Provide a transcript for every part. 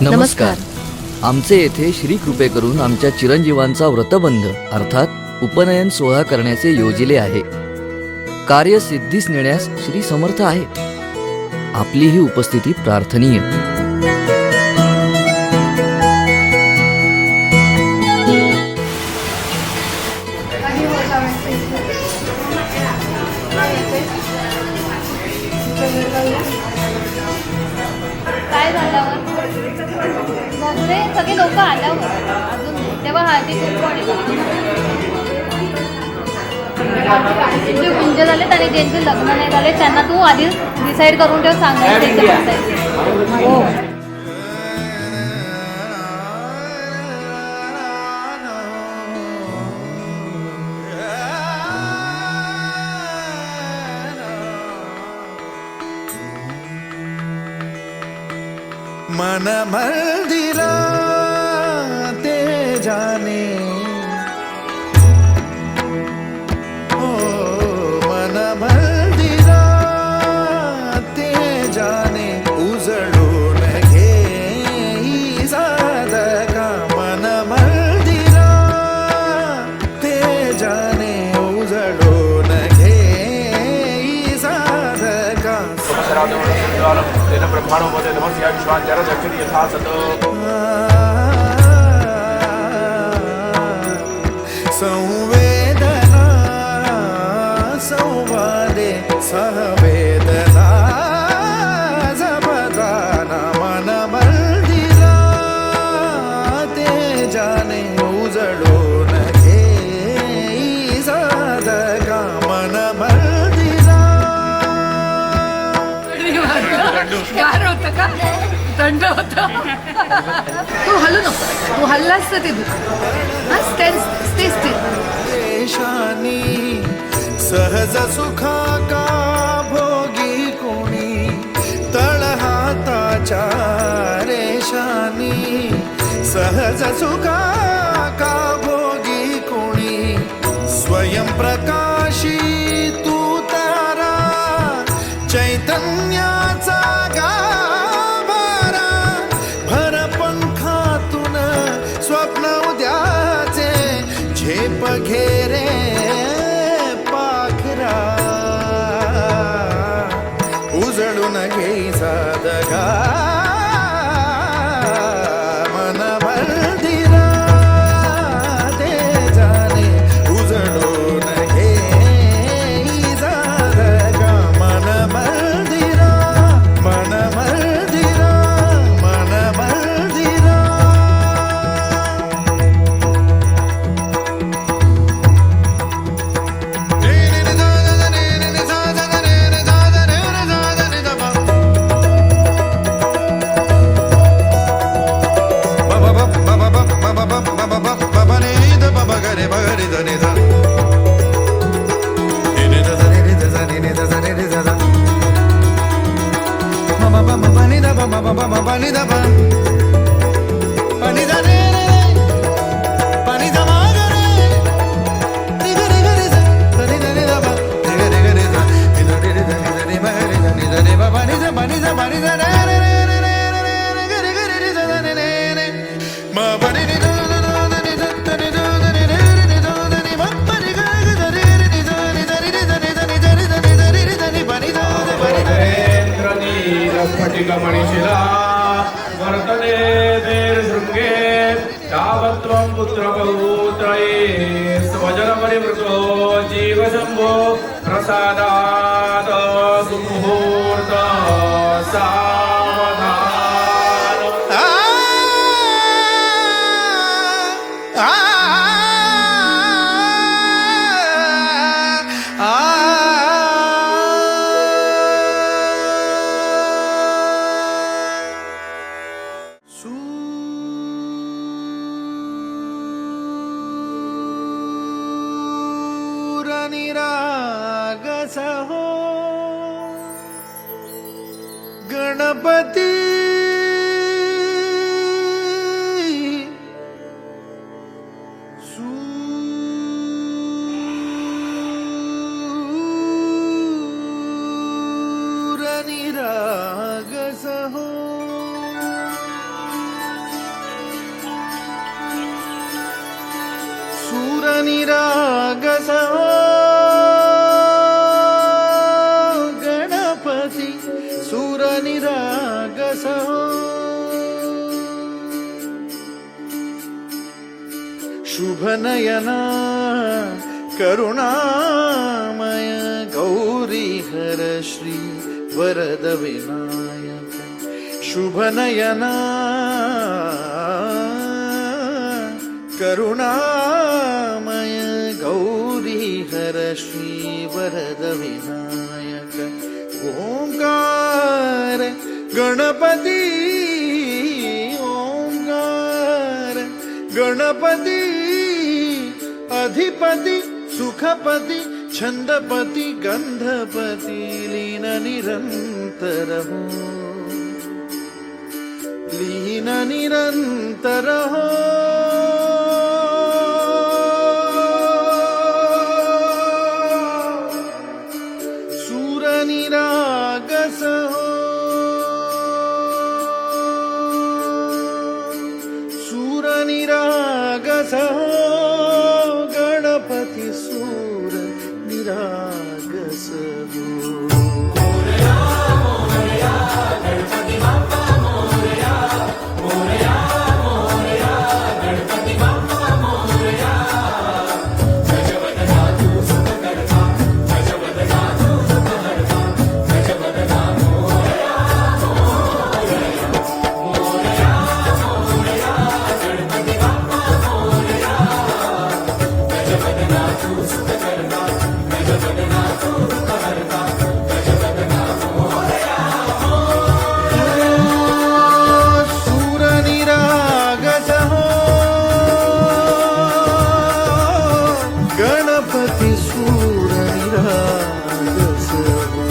नमस्कार. आमचे येथे श्री कृपे करून आमच्या चिरंजीवांचा व्रतबंध अर्थात उपनयन सोहळा करण्याचे योजिले आहे. कार्य सिद्धीस नेण्यास श्री समर्थ आहे. आपली ही उपस्थिती प्रार्थनीय. काय झाल्यावर मग रे सगळे लोक आल्यावर अजून तेव्हा हळदी कुंकू आणि जे कुंज झाले आणि ज्यांचे लग्न नाही झाले त्यांना तू आधी डिसाईड करून ठेव, सांगायचं. हो. मन मंदिरा ते जाने ओ मन मंदिरा ते जाने उजळून घे साधका. मन मंदिरा ते जाने उजळून घे साधका. तेन ब्रह्माणो पदे नमस्या विश्वांचर दक्षिणी यथा सत. संवेदना संवादे सहवेदना जपदाना. मन मंदिरा ते जाने उजळून घे साधका. मन मंदिरा. गार होतं का? थंड होतं. तू हलू नको, तू हल्लास तर ते स्टे. देशानी सहज सुखा का भोगी कोणी तळहाताच्या रेशानी. सहज सुखा का भोगी कोणी स्वयंप्रकाशी तू तारा चैतन्याचा गाभारा. भर पंखातून स्वप्न उद्याचे झेप घेरे पाखरा. उजळून घे साधका. मन मंदिरा ते जाने उजळून घे साधका. मन मंदिरा मन मंदिरा मन मंदिरा. स्फटिकमणिशिला वर्तते तेर शृंगे यावत्त्वं पुत्रपौत्रये स्वजनपरिवृतो जीवशम्भो प्रसादात् सुमुहूर्त सावधान. निरागस हो गणपती. सूर निरागस हो निरागस हो गणपती सूर निरागस हो शुभ नयना करुणामय गौरी हर श्री वरद विनायक शुभ नयना करुणामय गौरी हर श्री वरद विनायक ओंकार गणपती ओंकार गणपती अधिपती सुखपती छंदपती गंधपती लीन निरंतर हो लीन निरंतर हो सूर निरागस हो सूर निरागस हो गणपती सूर निरागस हो सूर निरागस हो गणपती सूर निरागस हो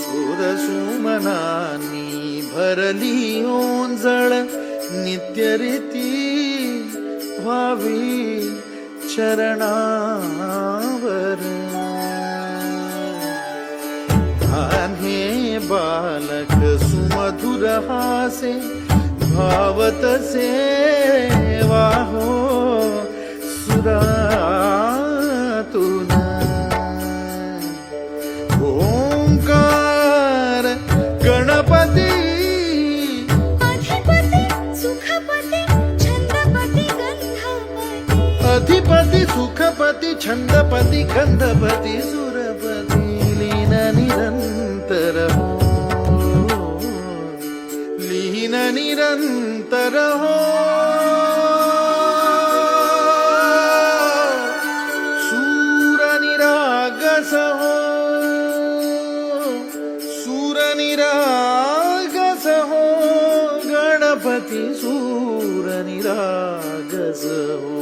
सूर सुमनानी भरली ओंजळ नित्यरीती व्हावी चरणावर आन्हे बालक सुमधुर हासे भावतसे वाहो सुरातून ओंकार गणपती अधिपती सुखपती छंदपती गंधपती सुरपती लीन निरंतर हो लीन निरंतर हो सूर निरागस हो सूर निरागस हो गणपती सूर निरागस हो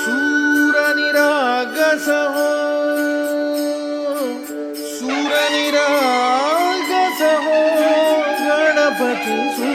सूर निरागस हो सूर निरागस हो गणपती